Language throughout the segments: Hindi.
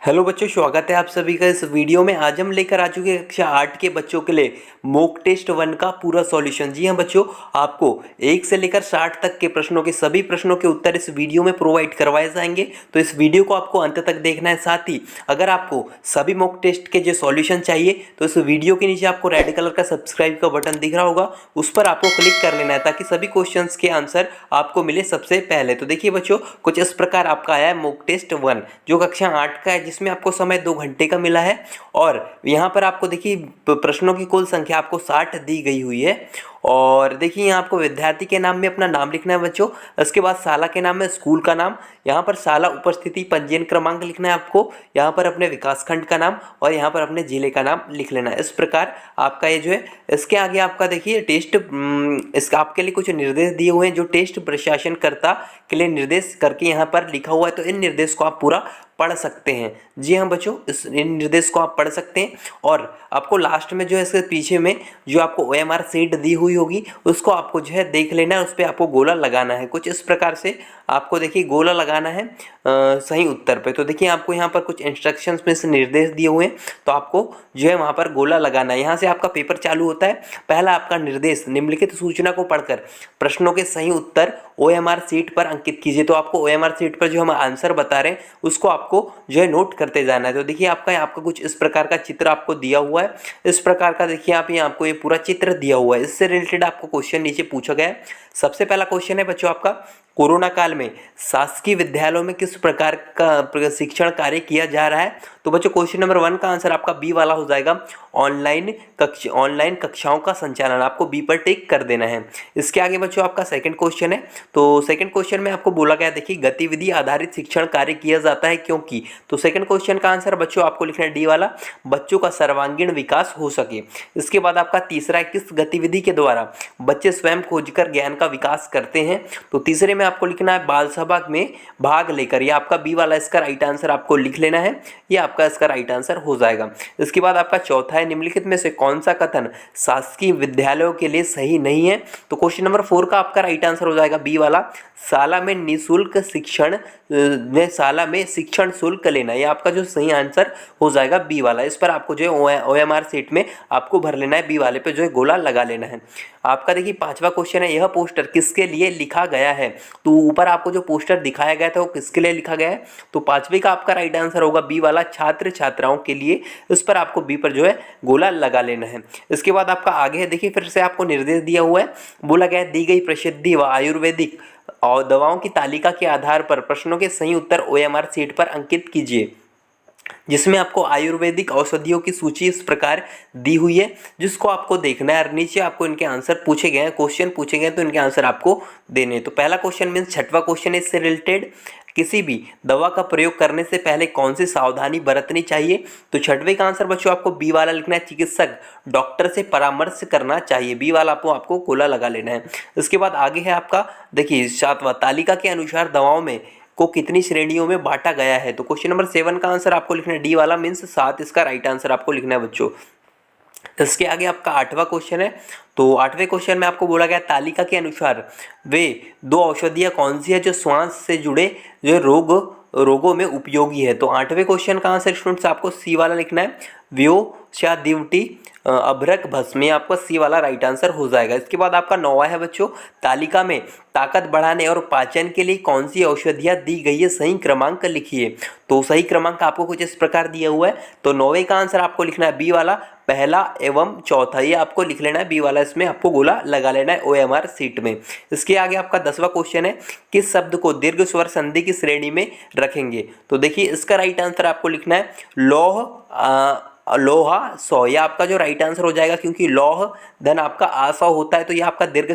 हेलो बच्चों, स्वागत है आप सभी का इस वीडियो में। आज हम लेकर आ चुके हैं कक्षा 8 के बच्चों के लिए मॉक टेस्ट 1 का पूरा सॉल्यूशन। जी हाँ बच्चों, आपको 1 से लेकर 60 तक के प्रश्नों के सभी प्रश्नों के उत्तर इस वीडियो में प्रोवाइड करवाए जाएंगे, तो इस वीडियो को आपको अंत तक देखना है। साथ ही अगर आपको सभी मॉक टेस्ट के जो सॉल्यूशन चाहिए तो इस वीडियो के नीचे आपको रेड कलर का सब्सक्राइब का बटन दिख रहा होगा, उस पर आपको क्लिक कर लेना है ताकि सभी क्वेश्चन के आंसर आपको मिले सबसे पहले। तो देखिए बच्चों, कुछ इस प्रकार आपका आया है मॉक टेस्ट 1 जो कक्षा 8 का है, जिसमें आपको समय 2 घंटे का मिला है। और यहाँ पर आपको देखिए प्रश्नों की कुल संख्या आपको 60 दी गई हुई है। और देखिए यहाँ आपको विद्यार्थी के नाम में अपना नाम लिखना है बच्चों। इसके बाद शाला के नाम में स्कूल का नाम, यहाँ पर शाला उपस्थिति पंजीयन क्रमांक लिखना है आपको, यहाँ पर अपने विकासखंड का नाम और यहाँ पर अपने जिले का नाम लिख लेना है। इस प्रकार आपका ये जो है, इसके आगे आपका देखिए टेस्ट, इसका आपके लिए कुछ निर्देश दिए हुए हैं जो टेस्ट प्रशासनकर्ता के लिए निर्देश करके यहाँ पर लिखा हुआ है। तो इन निर्देश को आप पूरा पढ़ सकते हैं। जी हाँ बच्चों, इन निर्देश को आप पढ़ सकते हैं। और आपको लास्ट में जो है इसके पीछे में जो आपको OMR शीट दी हुई होगी उसको आपको जो है देख लेना है, उस पर आपको गोला लगाना है। कुछ इस प्रकार से आपको देखिए गोला लगाना है सही उत्तर पे। तो देखिए आपको यहाँ पर कुछ इंस्ट्रक्शंस में से निर्देश दिए हुए हैं, तो आपको जो है वहाँ पर गोला लगाना है। यहाँ से आपका पेपर चालू होता है। पहला आपका निर्देश, निम्नलिखित सूचना को पढ़कर प्रश्नों के सही उत्तर OMR शीट पर अंकित कीजिए। तो आपको OMR शीट पर जो हम आंसर बता रहे हैं उसको आपको जो है नोट करते जाना है। तो देखिए आपका कुछ इस प्रकार का चित्र आपको दिया हुआ है। इस प्रकार का देखिए आप यहाँ आपको ये पूरा चित्र दिया हुआ है। इससे रिलेटेड आपको क्वेश्चन नीचे पूछा गया है। सबसे पहला क्वेश्चन है बच्चों आपका, कोरोना काल में शासकीय विद्यालयों में किस प्रकार का शिक्षण कार्य किया जा रहा है। तो बच्चों क्वेश्चन नंबर 1 का आंसर आपका बी वाला हो जाएगा। ऑनलाइन कक्षाओं का संचालन, आपको बी पर टिक कर देना है। इसके आगे बच्चों आपका सेकंड क्वेश्चन है। तो सेकंड क्वेश्चन में आपको बोला गया, देखिए गतिविधि आधारित शिक्षण कार्य किया जाता है क्योंकि। तो सेकंड क्वेश्चन का आंसर बच्चों आपको लिखना है डी वाला, बच्चों का सर्वांगीण विकास हो सके। इसके बाद आपका तीसरा है, किस गतिविधि के द्वारा बच्चे स्वयं खोजकर ज्ञान का विकास करते हैं। तो तीसरे में आपको लिखना है बाल सभा में भाग लेकर। ये आपका बी वाला इसका राइट आंसर आपको लिख लेना है, ये आपका इसका राइट आंसर हो जाएगा। इसके बाद आपका चौथा है, निम्नलिखित में से कौन सा कथन शासकीय विद्यालयों के लिए सही नहीं है। तो क्वेश्चन नंबर 4 का आपका राइट आंसर हो जाएगा बी वाला, शाला में निःशुल्क शिक्षण शाला में शिक्षण शुल्क लेना। ये आपका जो सही आंसर हो जाएगा बी वाला। इस पर आपको जो है OMR शीट में आपको भर लेना है, बी वाले पे जो है गोला लगा लेना है। आपका देखिए पांचवा क्वेश्चन है, यह पोस्टर किसके लिए लिखा गया है। तो ऊपर आपको जो पोस्टर दिखाया गया था वो किसके लिए लिखा गया है। तो पांचवे का आपका राइट आंसर होगा बी वाला, छात्र छात्राओं के लिए। इस पर आपको बी पर जो है गोला लगा लेना है। इसके बाद आपका आगे है, देखिए फिर से आपको निर्देश दिया हुआ है। बोला गया है, दी गई प्रसिद्धि व आयुर्वेदिक और दवाओं की तालिका के आधार पर प्रश्नों के सही उत्तर OMR शीट पर अंकित कीजिए, जिसमें आपको आयुर्वेदिक औषधियों की सूची इस प्रकार दी हुई है, जिसको आपको देखना है। और नीचे आपको इनके आंसर पूछे गए हैं, क्वेश्चन पूछे गए हैं, तो इनके आंसर आपको देने हैं। तो पहला क्वेश्चन मीन्स छठवां क्वेश्चन है इससे रिलेटेड, किसी भी दवा का प्रयोग करने से पहले कौन सी सावधानी बरतनी चाहिए। तो छठवें का आंसर बच्चों आपको बी वाला लिखना है, चिकित्सक डॉक्टर से परामर्श करना चाहिए। बी वाला आपको गोला लगा लेना है। इसके बाद आगे है आपका, देखिए सातवां, तालिका के अनुसार दवाओं में को कितनी श्रेणियों में बांटा गया है। तो क्वेश्चन नंबर 7 का आंसर आपको लिखना है डी वाला, मीन्स 7 इसका राइट आंसर आपको लिखना है बच्चों। इसके आगे आपका 8वां क्वेश्चन है। तो 8वें क्वेश्चन में आपको बोला गया, तालिका के अनुसार वे 2 औषधियाँ कौन सी है जो श्वास से जुड़े जो रोगों में उपयोगी है। तो 8वें क्वेश्चन का आंसर स्टूडेंट्स आपको सी वाला लिखना है, व्योमशादिवटी अभ्रक भस्म। आपका सी वाला राइट आंसर हो जाएगा। इसके बाद आपका 9वां है बच्चों, तालिका में ताकत बढ़ाने और पाचन के लिए कौन सी औषधियाँ दी गई है, सही क्रमांक लिखिए। तो सही क्रमांक आपको कुछ इस प्रकार दिया हुआ है। तो 9वें का आंसर आपको लिखना है बी वाला, पहला एवं चौथा। ये आपको लिख लेना है बी वाला, इसमें आपको गोला लगा लेना है OMR शीट में। इसके आगे आपका 10वां क्वेश्चन है, किस शब्द को दीर्घ स्वर संधि की श्रेणी में रखेंगे। तो देखिए इसका राइट आंसर आपको लिखना है लोहा सौ। यह आपका जो राइट आंसर हो जाएगा, क्योंकि लौह धन आपका आसौ होता है, तो यह आपका दीर्घ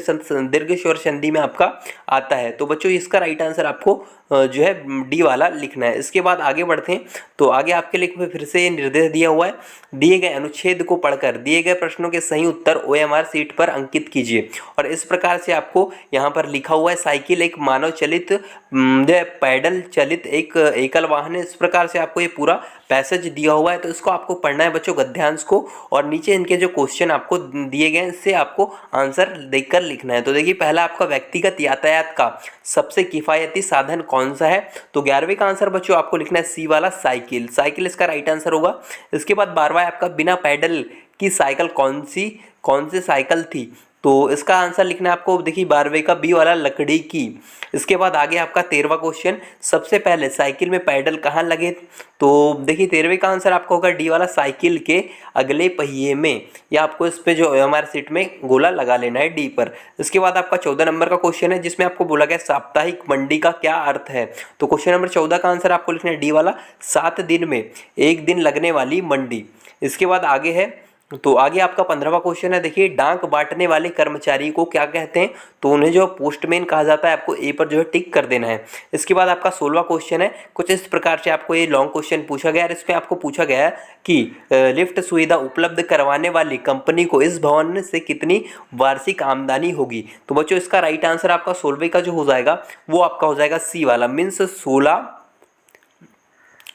स्वर संधि में आपका आता है। तो बच्चों इसका राइट आंसर आपको जो है डी वाला लिखना है। इसके बाद आगे बढ़ते हैं। तो आगे आपके लिए फिर से निर्देश दिया हुआ है, दिए गए अनुच्छेद को पढ़कर दिए गए प्रश्नों के सही उत्तर OMR शीट पर अंकित कीजिए। और इस प्रकार से आपको यहाँ पर लिखा हुआ है, साइकिल एक मानव चलित पैडल चलित एक एकल वाहन है। इस प्रकार से आपको ये पूरा पैसेज दिया हुआ है, तो इसको आपको पढ़ना पढ़ना है बच्चों गद्यांश को, और नीचे इनके जो क्वेश्चन आपको दिए गए हैं इससे आपको आंसर देखकर लिखना है। तो देखिए पहला आपका व्यक्तिगत यातायात का सबसे किफ़ायती साधन कौन सा है? तो 11वीं का आंसर बच्चों आपको लिखना है सी वाला साइकिल, साइकिल इसका राइट आंसर होगा। इसके बाद 12वां है आपका बिना पैडल की साइकिल कौन सी साइकिल थी? तो इसका आंसर लिखना है आपको, देखिए 12वीं का बी वाला लकड़ी की। इसके बाद आगे आपका 13वां क्वेश्चन, सबसे पहले साइकिल में पैडल कहाँ लगे? तो देखिए 13वीं का आंसर आपका होगा डी वाला साइकिल के अगले पहिए में, या आपको इस पे जो हमारे सीट में गोला लगा लेना है डी पर। इसके बाद आपका 14 नंबर का क्वेश्चन है जिसमें आपको बोला गया साप्ताहिक मंडी का क्या अर्थ है? तो क्वेश्चन नंबर 14 का आंसर आपको लिखना है डी वाला 7 दिन में एक दिन लगने वाली मंडी। इसके बाद आगे है, तो आगे आपका 15वां क्वेश्चन है, देखिए डाक बांटने वाले कर्मचारी को क्या कहते हैं? तो उन्हें जो पोस्टमैन कहा जाता है, आपको ए पर जो है टिक कर देना है। इसके बाद आपका 16वां क्वेश्चन है, कुछ इस प्रकार से आपको ये लॉन्ग क्वेश्चन पूछा गया है। इसमें आपको पूछा गया है कि लिफ्ट सुविधा उपलब्ध करवाने वाली कंपनी को इस भवन से कितनी वार्षिक आमदनी होगी? तो बच्चों इसका राइट आंसर आपका 16वीं का जो हो जाएगा वो आपका हो जाएगा सी वाला, मीन्स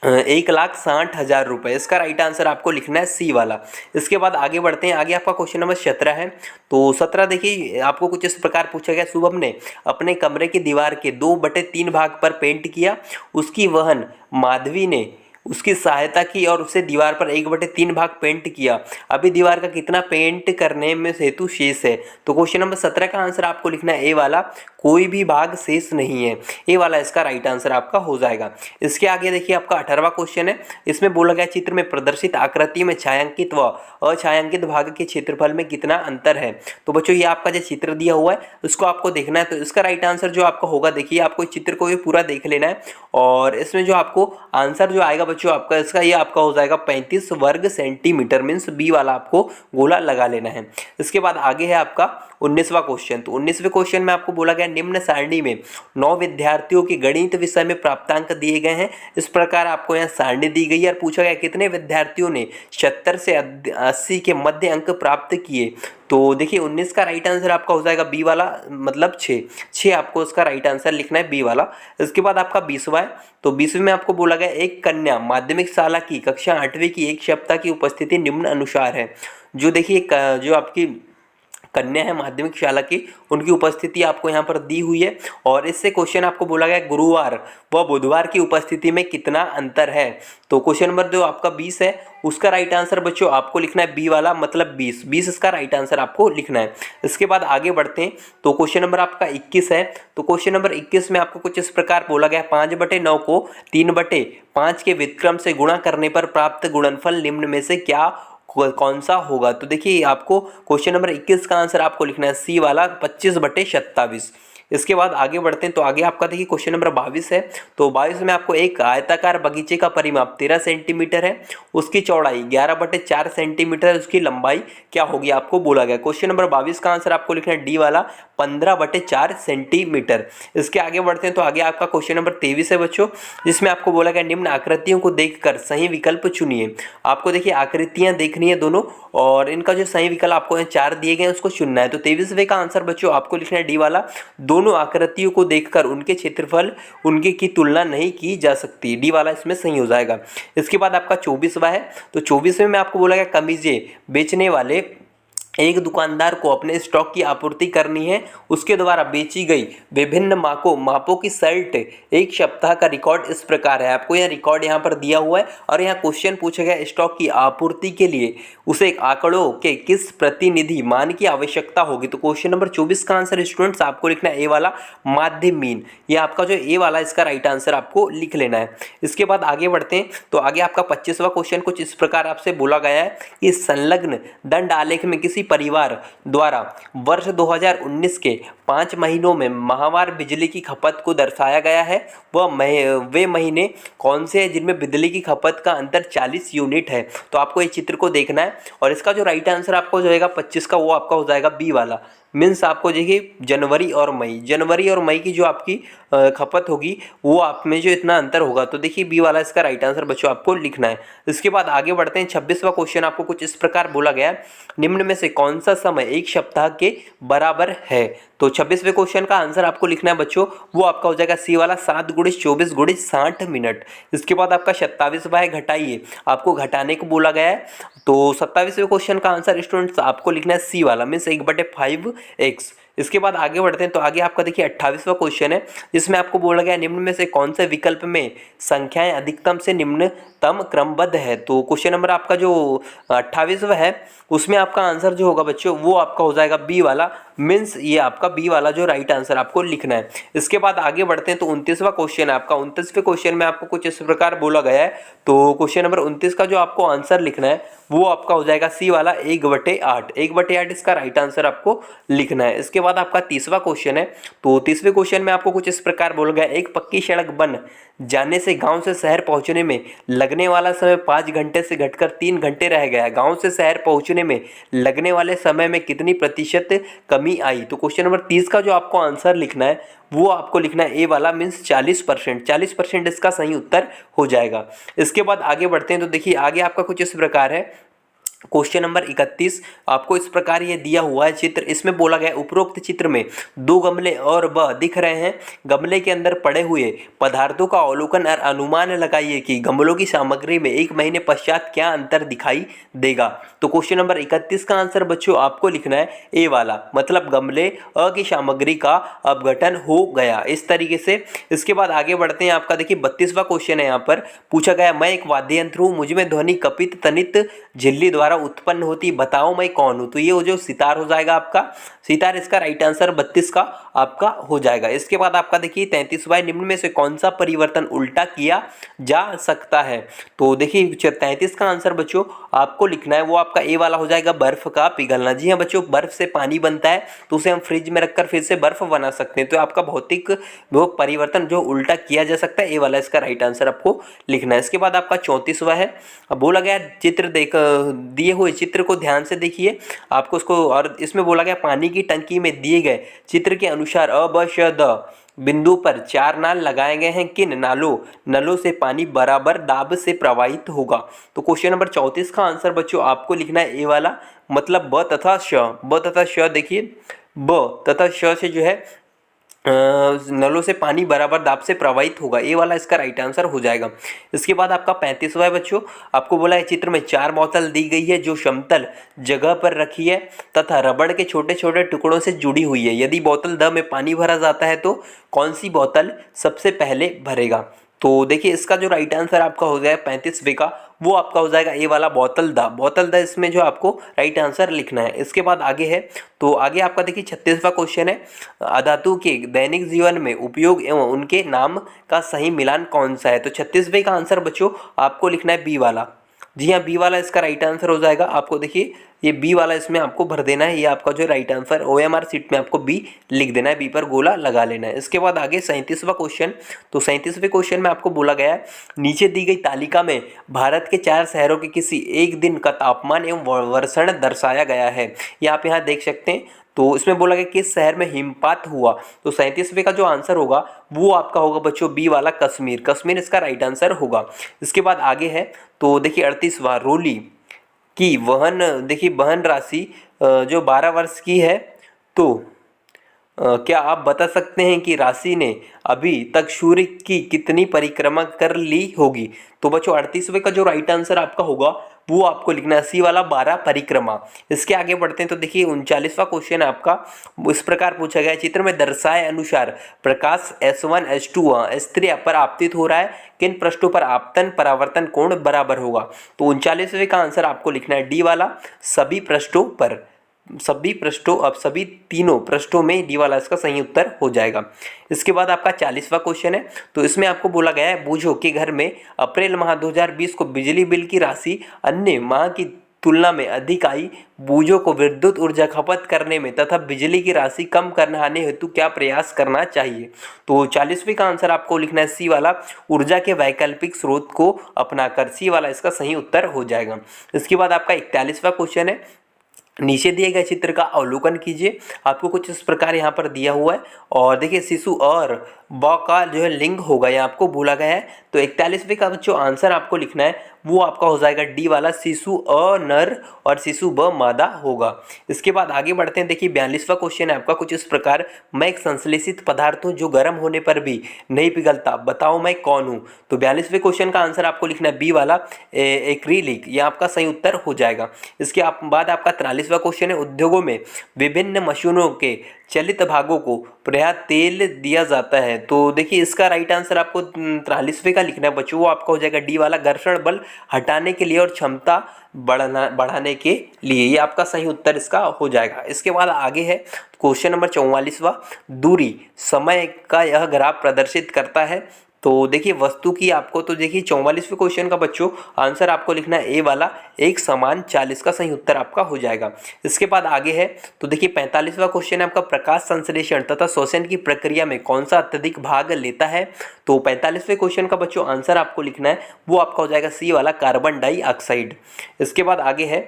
1,60,000 रुपये। इसका राइट आंसर आपको लिखना है सी वाला। इसके बाद आगे बढ़ते हैं, आगे आपका क्वेश्चन नंबर 17 है। तो 17 देखिए आपको कुछ इस प्रकार पूछा गया, शुभम ने अपने कमरे की दीवार के 2/3 भाग पर पेंट किया, उसकी बहन माधवी ने उसकी सहायता की और उसे दीवार पर 1/3 भाग पेंट किया। अभी दीवार का कितना पेंट करने में हेतु शेष है? तो क्वेश्चन नंबर 17 का आंसर आपको लिखना है ए वाला, कोई भी भाग शेष नहीं है। ए वाला इसका राइट आंसर आपका हो जाएगा। इसके आगे देखिए आपका 18वां क्वेश्चन है, इसमें बोला गया चित्र में प्रदर्शित आकृति में छायांकित व अछायांकित भाग के क्षेत्रफल में कितना अंतर है? तो बच्चों ये आपका जो चित्र दिया हुआ है उसको आपको देखना है। तो इसका राइट आंसर जो आपका होगा, देखिए आपको इस चित्र को ये पूरा देख लेना है और इसमें जो आपको आंसर जो आएगा बच्चों आपका, इसका ये आपका हो जाएगा 35 वर्ग सेंटीमीटर, मीन्स बी वाला आपको गोला लगा लेना है। इसके बाद आगे है आपका 19वां क्वेश्चन। तो 19वें क्वेश्चन में आपको बोला गया निम्न सारणी में 9 विद्यार्थियों के गणित विषय में प्राप्तांक दिए गए हैं। इस प्रकार आपको यहाँ सारणी दी गई है और पूछा गया कितने विद्यार्थियों ने 70 से 80 के मध्य अंक प्राप्त किए? तो देखिए 19 का राइट आंसर आपका हो जाएगा बी वाला, मतलब 6 आपको उसका राइट आंसर लिखना है बी वाला। इसके बाद आपका 20वां है। तो 20वें में आपको बोला गया एक कन्या माध्यमिक शाला की कक्षा 8वीं की एक सप्ताह की उपस्थिति निम्न अनुसार है। जो देखिए जो आपकी कन्या है माध्यमिक शाला की, उनकी उपस्थिति आपको यहाँ पर दी हुई है और इससे क्वेश्चन आपको बोला गया गुरुवार व बुधवार की उपस्थिति में कितना अंतर है? तो क्वेश्चन नंबर जो आपका 20 है उसका राइट आंसर बच्चों आपको लिखना है बी वाला, मतलब 20 इसका राइट आंसर आपको लिखना है। इसके बाद आगे बढ़ते हैं, तो क्वेश्चन नंबर आपका 21 है। तो क्वेश्चन नंबर 21 में आपको कुछ इस प्रकार बोला गया 5/9 को 3/5 के व्युत्क्रम से गुणा करने पर प्राप्त गुणनफल निम्न में से कौन सा होगा? तो देखिए आपको क्वेश्चन नंबर 21 का आंसर आपको लिखना है सी वाला 25/27। इसके बाद आगे बढ़ते हैं, तो आगे आपका देखिए क्वेश्चन नंबर 22 है। तो 22 में आपको एक आयताकार बगीचे का परिमाप 13 सेंटीमीटर है, उसकी चौड़ाई 11/4 सेंटीमीटर है, उसकी लंबाई क्या होगी आपको बोला गया। क्वेश्चन नंबर 22 का आंसर आपको लिखना है डी वाला 15/4 सेंटीमीटर। इसके आगे बढ़ते हैं, तो आगे आपका क्वेश्चन नंबर 23 है बच्चों, जिसमें आपको बोला गया निम्न आकृतियों को देखकर सही विकल्प चुनिए। आपको देखिए आकृतियां देखनी है दोनों और इनका जो सही विकल्प आपको 4 दिए गए हैं उसको चुनना है। तो 23वें का आंसर बच्चों आपको लिखना है डी वाला, दोनों आकृतियों को देखकर उनके क्षेत्रफल उनके की तुलना नहीं की जा सकती। डी वाला इसमें सही हो जाएगा। इसके बाद आपका 24वां है। तो 24वें में आपको बोला गया कमीजें बेचने वाले एक दुकानदार को अपने स्टॉक की आपूर्ति करनी है, उसके द्वारा बेची गई विभिन्न मापों की शर्ट एक सप्ताह का रिकॉर्ड इस प्रकार है। आपको यह रिकॉर्ड यहाँ पर दिया हुआ है और यहाँ क्वेश्चन पूछा गया स्टॉक की आपूर्ति के लिए उसे आंकड़ों के किस प्रतिनिधि मान की आवश्यकता होगी। तो क्वेश्चन नंबर 24 का आंसर स्टूडेंट्स आपको लिखना है ए वाला माध्य मीन। ये आपका जो ए वाला इसका राइट आंसर आपको लिख लेना है। इसके बाद आगे बढ़ते हैं, तो आगे आपका 25वां क्वेश्चन कुछ इस प्रकार आपसे बोला गया है कि संलग्न दंड आलेख में किसी परिवार द्वारा वर्ष 2019 के 5 महीनों में माहवार बिजली की खपत को दर्शाया गया है। वे महीने कौन से हैं जिनमें बिजली की खपत का अंतर 40 यूनिट है? तो आपको ये चित्र को देखना है और इसका जो राइट आंसर आपको जो जाएगा 25 का, वो आपका हो जाएगा बी वाला, मीन्स आपको देखिए जनवरी और मई की जो आपकी खपत होगी वो आप में जो इतना अंतर होगा। तो देखिए बी वाला इसका राइट आंसर बच्चों आपको लिखना है। इसके बाद आगे बढ़ते हैं, 26वां क्वेश्चन आपको कुछ इस प्रकार बोला गया है निम्न में से कौन सा समय एक सप्ताह के बराबर है? तो 26वें क्वेश्चन का आंसर आपको लिखना है बच्चों, वो आपका हो जाएगा सी वाला 7 गुणित 24 गुणित 60 मिनट। इसके बाद आपका 27वां है घटाइए, आपको घटाने को बोला गया है। तो 27वें क्वेश्चन का आंसर स्टूडेंट्स आपको लिखना है सी वाला मीन्स 1/5x। इसके बाद आगे बढ़ते हैं, तो आगे आपका देखिए 28वां क्वेश्चन है, जिसमें आपको बोला गया निम्न में से कौन से विकल्प में संख्याएं अधिकतम से निम्नतम क्रमबद्ध है। तो क्वेश्चन नंबर आपका जो 28वां है, उसमें आपका आंसर जो होगा बच्चों वो आपका हो जाएगा बी वाला, मीन्स ये आपका बी वाला जो राइट आंसर आपको लिखना है। इसके बाद आगे बढ़ते हैं, तो 29वां क्वेश्चन है आपका। 29वें क्वेश्चन में आपको कुछ इस प्रकार बोला गया है, तो क्वेश्चन नंबर 29 का जो आपको आंसर लिखना है वो आपका हो जाएगा सी वाला 1/8। 1/8 इसका राइट आंसर आपको लिखना है। इसके बाद आपका 30वां क्वेश्चन है, तो 30वें क्वेश्चन में आपको कुछ इस प्रकार बोला गया, एक पक्की सड़क बन जाने से गांव से शहर पहुंचने में लगने वाला समय 5 घंटे से घटकर 3 घंटे रह गया। गांव से शहर पहुंचने में लगने वाले समय में कितनी प्रतिशत कमी आई। तो क्वेश्चन नंबर 30 का जो आपको आंसर लिखना है वो आपको लिखना है ए वाला मीन्स 40%। 40% इसका सही उत्तर हो जाएगा। इसके बाद आगे बढ़ते हैं, तो देखिए आगे आपका कुछ इस प्रकार है। क्वेश्चन नंबर 31 आपको इस प्रकार ये दिया हुआ है चित्र। इसमें बोला गया उपरोक्त चित्र में 2 गमले और ब दिख रहे हैं। गमले के अंदर पड़े हुए पदार्थों का अवलोकन और अनुमान लगाइए कि गमलों की सामग्री में 1 महीने पश्चात क्या अंतर दिखाई देगा। तो क्वेश्चन नंबर 31 का आंसर बच्चों आपको लिखना है ए वाला, मतलब गमले अ की सामग्री का अपघटन हो गया, इस तरीके से। इसके बाद आगे बढ़ते हैं, आपका देखिए 32वां क्वेश्चन है। यहाँ पर पूछा गया, मैं एक वाद्य यंत्र हूँ, मुझ में ध्वनि कपित तनित झिल्ली द्वारा उत्पन्न होती, बताओ मैं कौन हूं। तो ये वो जो सितार हो जाएगा आपका, सितार इसका राइट आंसर 32 का आपका हो जाएगा। इसके बाद आपका देखिए 33वां, निम्न में से कौन सा परिवर्तन उल्टा किया जा सकता है। तो देखिए 33 का आंसर बच्चों आपको लिखना है वो आपका ए वाला हो जाएगा, बर्फ का पिघलना। जी हाँ बच्चों, बर्फ से पानी बनता है तो उसे हम फ्रिज में रखकर फिर से बर्फ बना सकते हैं। तो आपका भौतिक वो परिवर्तन जो उल्टा किया जा सकता है, ए वाला इसका राइट आंसर आपको लिखना है। इसके बाद आपका 34वां है, अब बोला गया चित्र देख दिए हुए चित्र को ध्यान से देखिए आपको उसको, और इसमें बोला गया पानी की टंकी में दिए गए चित्र के अनुसार अ ब श द बिंदु पर 4 नाल लगाए गए हैं, किन नलों से पानी बराबर दाब से प्रवाहित होगा। तो क्वेश्चन नंबर 34 का आंसर बच्चों आपको लिखना है ए वाला, मतलब ब तथा श देखिए ब तथा श से जो है नलों से पानी बराबर दाब से प्रवाहित होगा, ये वाला इसका राइट आंसर हो जाएगा। इसके बाद आपका 35वां है बच्चों, आपको बोला है चित्र में 4 बोतल दी गई है जो समतल जगह पर रखी है तथा रबड़ के छोटे छोटे टुकड़ों से जुड़ी हुई है। यदि बोतल द में पानी भरा जाता है तो कौन सी बोतल सबसे पहले भरेगा। तो देखिए इसका जो राइट आंसर आपका हो जाएगा 35वें का, वो आपका हो जाएगा ए वाला बोतल द इसमें जो आपको राइट आंसर लिखना है। इसके बाद आगे है, तो आगे आपका देखिए 36वां क्वेश्चन है, अधातु के दैनिक जीवन में उपयोग एवं उनके नाम का सही मिलान कौन सा है। तो 36वें का आंसर बच्चों आपको लिखना है बी वाला। जी हाँ, बी वाला इसका राइट आंसर हो जाएगा। आपको देखिए ये बी वाला इसमें आपको भर देना है, ये आपका जो राइट आंसर OMR सीट में आपको बी लिख देना है, बी पर गोला लगा लेना है। इसके बाद आगे 37वां क्वेश्चन, तो 37वें क्वेश्चन में आपको बोला गया है नीचे दी गई तालिका में भारत के 4 शहरों के किसी एक दिन का तापमान एवं वर्षण दर्शाया गया है। ये आप यहाँ देख सकते हैं। तो इसमें बोला गया किस शहर में हिमपात हुआ। तो 37वें का जो आंसर होगा वो आपका होगा बच्चों बी वाला, कश्मीर इसका राइट आंसर होगा। इसके बाद आगे है, तो देखिए 38वां, रोली की वहन राशि जो 12 वर्ष की है, तो क्या आप बता सकते हैं कि राशि ने अभी तक सूर्य की कितनी परिक्रमा कर ली होगी। तो बच्चों 38वें का जो राइट आंसर आपका होगा वो आपको लिखना है सी वाला, 12 परिक्रमा। इसके आगे बढ़ते हैं, तो देखिए 39वां क्वेश्चन है आपका, इस प्रकार पूछा गया चित्र में दर्शाए अनुसार प्रकाश S1 S2 S3 पर आपतित हो रहा है, किन पृष्ठों पर आपतन परावर्तन कोण बराबर होगा। तो 39वें का आंसर आपको लिखना है डी वाला, सभी पृष्ठों पर, अब सभी तीनों पृष्ठों में डी वाला इसका सही उत्तर हो जाएगा। इसके बाद आपका 40वां क्वेश्चन है, तो इसमें आपको बोला गया है बूझो कि घर में अप्रैल माह 2020 को बिजली बिल की राशि अन्य माह की तुलना में अधिक आई। बूझो को विद्युत ऊर्जा खपत करने में तथा बिजली की राशि कम करने हेतु क्या प्रयास करना चाहिए। तो 40वें का आंसर आपको लिखना है सी वाला, ऊर्जा के वैकल्पिक स्रोत को अपनाकर, सी वाला इसका सही उत्तर हो जाएगा। इसके बाद आपका 41वां क्वेश्चन है, नीचे दिए गए चित्र का अवलोकन कीजिए। आपको कुछ इस प्रकार यहाँ पर दिया हुआ है और देखिए शिशु और ब का जो है लिंग होगा यहाँ आपको बोला गया है। तो 41वें का जो आंसर आपको लिखना है वो आपका हो जाएगा डी वाला, शिशु अ नर और शिशु ब मादा होगा। इसके बाद आगे बढ़ते हैं। देखिए 42वां क्वेश्चन है आपका कुछ इस प्रकार, मैं एक संश्लेषित पदार्थ हूँ जो गर्म होने पर भी नहीं पिघलता, बताओ मैं कौन हूँ। तो 42वें क्वेश्चन का आंसर आपको लिखना है बी वाला, एक्रिलिक, यह आपका सही उत्तर हो जाएगा। इसके बाद आपका 43वां क्वेश्चन है, उद्योगों में विभिन्न मशीनों के चलित भागों को पर्याप्त तेल दिया जाता है। तो देखिए इसका राइट आंसर आपको 43वें का लिखना है बच्चों, वो आपका हो जाएगा डी वाला, घर्षण बल हटाने के लिए और क्षमता बढ़ाने के लिए, ये आपका सही उत्तर इसका हो जाएगा। इसके बाद आगे है क्वेश्चन नंबर 44वां, दूरी समय का यह ग्राफ प्रदर्शित करता है। तो देखिए वस्तु की आपको, तो देखिए 44वें क्वेश्चन का बच्चों आंसर आपको लिखना है ए वाला, 1:40 का सही उत्तर आपका हो जाएगा। इसके बाद आगे है तो देखिए 45वां क्वेश्चन है आपका, प्रकाश संश्लेषण तथा श्वसन की प्रक्रिया में कौन सा अत्यधिक भाग लेता है। तो 45वें क्वेश्चन का बच्चों आंसर आपको लिखना है वो आपका हो जाएगा सी वाला, कार्बन डाइऑक्साइड। इसके बाद आगे है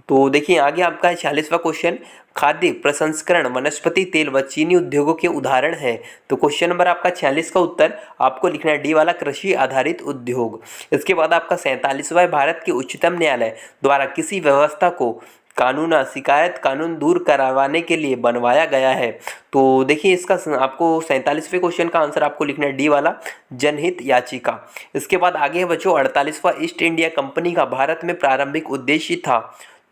तो देखिए आगे आपका है 46वां क्वेश्चन, खाद्य प्रसंस्करण वनस्पति तेल व चीनी उद्योगों के उदाहरण है। तो क्वेश्चन नंबर आपका 46 का उत्तर आपको लिखना है डी वाला, कृषि आधारित उद्योग। इसके बाद आपका 47वां, भारत के उच्चतम न्यायालय द्वारा किसी व्यवस्था को शिकायत कानून दूर करवाने के लिए बनवाया गया है। तो देखिए इसका आपको 47वें क्वेश्चन का आंसर आपको लिखना है डी वाला, जनहित याचिका। इसके बाद आगे है बच्चों 48वां, ईस्ट इंडिया कंपनी का भारत में प्रारंभिक उद्देश्य था।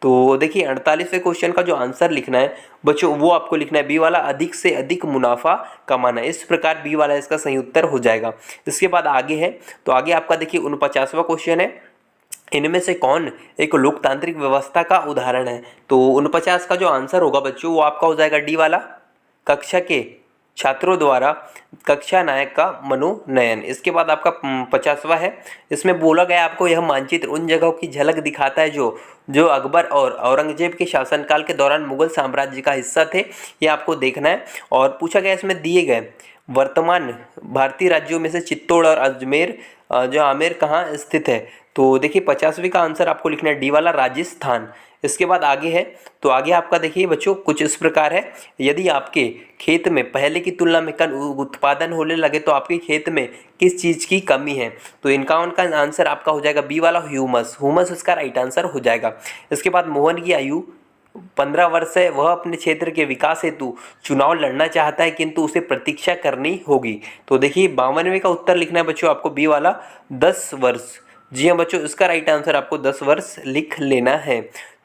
तो देखिए 48वें क्वेश्चन का जो आंसर लिखना है बच्चों वो आपको लिखना है बी वाला, अधिक से अधिक मुनाफा कमाना। इस प्रकार बी वाला इसका सही उत्तर हो जाएगा। इसके बाद आगे है तो आगे आपका देखिए 49वां क्वेश्चन है, इनमें से कौन एक लोकतांत्रिक व्यवस्था का उदाहरण है। तो 49 का जो आंसर होगा बच्चों वो आपका हो जाएगा डी वाला, कक्षा के छात्रों द्वारा कक्षा नायक का मनोनयन। इसके बाद आपका 50वां है, इसमें बोला गया आपको यह मानचित्र उन जगहों की झलक दिखाता है जो अकबर और औरंगजेब के शासनकाल के दौरान मुगल साम्राज्य का हिस्सा थे, ये आपको देखना है। और पूछा गया इसमें दिए गए वर्तमान भारतीय राज्यों में से चित्तौड़ और अजमेर जो आमेर कहाँ स्थित है। तो देखिए 50वीं का आंसर आपको लिखना है डी वाला, राजस्थान। इसके बाद आगे है तो आगे आपका देखिए बच्चों कुछ इस प्रकार है, यदि आपके खेत में पहले की तुलना में कम उत्पादन होने लगे तो आपके खेत में किस चीज़ की कमी है। तो इनका आंसर आपका हो जाएगा बी वाला, ह्यूमस। ह्यूमस इसका राइट आंसर हो जाएगा। इसके बाद मोहन की आयु 15 वर्ष है, वह अपने क्षेत्र के विकास हेतु चुनाव लड़ना चाहता है किंतु उसे प्रतीक्षा करनी होगी। तो देखिए 52वें का उत्तर लिखना है बच्चों आपको बी वाला, 10 वर्ष। जी हाँ बच्चों, इसका राइट आंसर आपको 10 वर्ष लिख लेना है।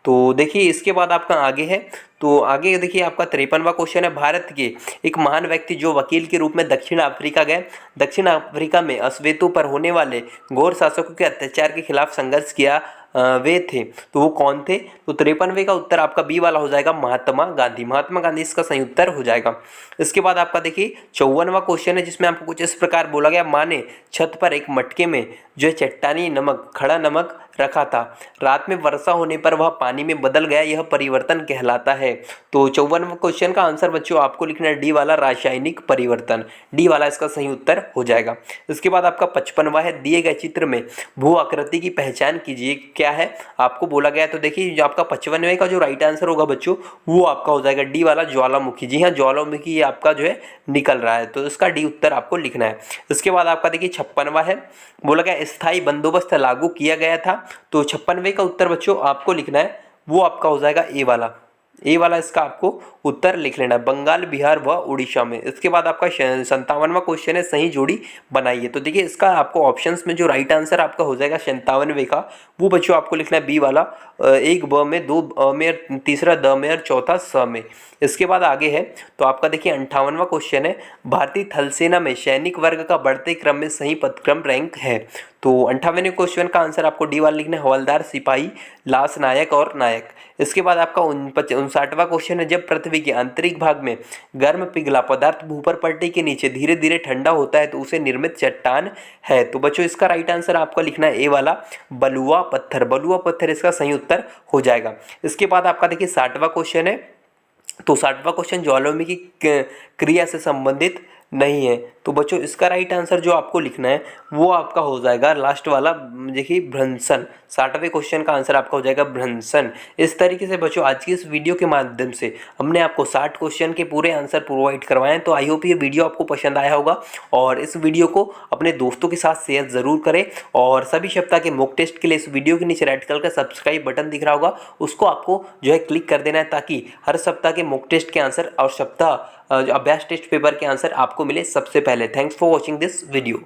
तो देखिए इसके बाद आपका आगे है तो आगे देखिए आपका 53वां क्वेश्चन है, भारत के एक महान व्यक्ति जो वकील के रूप में दक्षिण अफ्रीका गए, दक्षिण अफ्रीका में अश्वेतों पर होने वाले घोर शासकों के अत्याचार के खिलाफ संघर्ष किया वे थे। तो वो कौन थे। तो 53वें का उत्तर आपका बी वाला हो जाएगा, महात्मा गांधी। महात्मा गांधी इसका सही उत्तर हो जाएगा। इसके बाद आपका देखिए 54वां क्वेश्चन है, जिसमें आपको कुछ इस प्रकार बोला गया, माँ ने छत पर एक मटके में जो है चट्टानी नमक, खड़ा नमक रखा था, रात में वर्षा होने पर वह पानी में बदल गया, यह परिवर्तन कहलाता है। तो 54वें क्वेश्चन का आंसर बच्चों आपको लिखना है डी वाला, रासायनिक परिवर्तन। डी वाला इसका सही उत्तर हो जाएगा। इसके बाद आपका 55वां है, दिए गए चित्र में भू आकृति की पहचान कीजिए, क्या है आपको बोला गया। तो देखिए जो आपका 55वें का जो राइट आंसर होगा बच्चों वो आपका हो जाएगा डी वाला, ज्वालामुखी। जी हाँ, ज्वालामुखी ये आपका जो है निकल रहा है, तो इसका डी उत्तर आपको लिखना है। इसके बाद आपका देखिए 56वां है, बोला गया स्थायी बंदोबस्त लागू किया गया था। तो 56वें का उत्तर बच्चों आपको लिखना है वो आपका हो जाएगा ए वाला, ए वाला इसका आपको उत्तर लिख लेना है, बंगाल, बिहार व उड़ीसा में। इसके बाद आपका 57वां क्वेश्चन है, सही जोड़ी बनाइए। तो देखिए इसका आपको ऑप्शंस में जो राइट आंसर आपका हो जाएगा 57वें का, वो बच्चों आपको लिखना है बी वाला, 1 ब में, 2 अ में, तीसरा द में और चौथा स में। इसके बाद आगे है तो आपका देखिए 58वां क्वेश्चन है, भारतीय थल सेना में सैनिक वर्ग का बढ़ते क्रम में सही पदक्रम रैंक है। तो 58वें क्वेश्चन का आंसर आपको डी वाला लिखना है, हवलदार, सिपाही, लास नायक और नायक। इसके बाद आपका 59वां क्वेश्चन है, जब पृथ्वी के आंतरिक भाग में गर्म पिघला पदार्थ भूपर पट्टी के नीचे धीरे धीरे ठंडा होता है तो उसे निर्मित चट्टान है। तो बच्चों इसका राइट आंसर आपका लिखना है ए वाला, बलुआ पत्थर। बलुआ पत्थर इसका सही उत्तर हो जाएगा। इसके बाद आपका देखिए 60वां क्वेश्चन है, तो 60वां क्वेश्चन ज्वालामुखी क्रिया से संबंधित नहीं है। तो बच्चों इसका राइट आंसर जो आपको लिखना है वो आपका हो जाएगा लास्ट वाला, देखिए भ्रंशन। 60वें क्वेश्चन का आंसर आपका हो जाएगा भ्रंशन। इस तरीके से बच्चों आज की इस वीडियो के माध्यम से हमने आपको 60 क्वेश्चन के पूरे आंसर प्रोवाइड करवाए हैं। तो आई होप ये वीडियो आपको पसंद आया होगा और इस वीडियो को अपने दोस्तों के साथ शेयर ज़रूर करें। और सभी सप्ताह के मॉक टेस्ट के लिए इस वीडियो के नीचे रेड कलर का सब्सक्राइब बटन दिख रहा होगा, उसको आपको जो है क्लिक कर देना है ताकि हर सप्ताह के मॉक टेस्ट के आंसर और सप्ताह अभ्यास टेस्ट पेपर के आंसर आपको मिले सबसे पहले। Thanks for watching this video.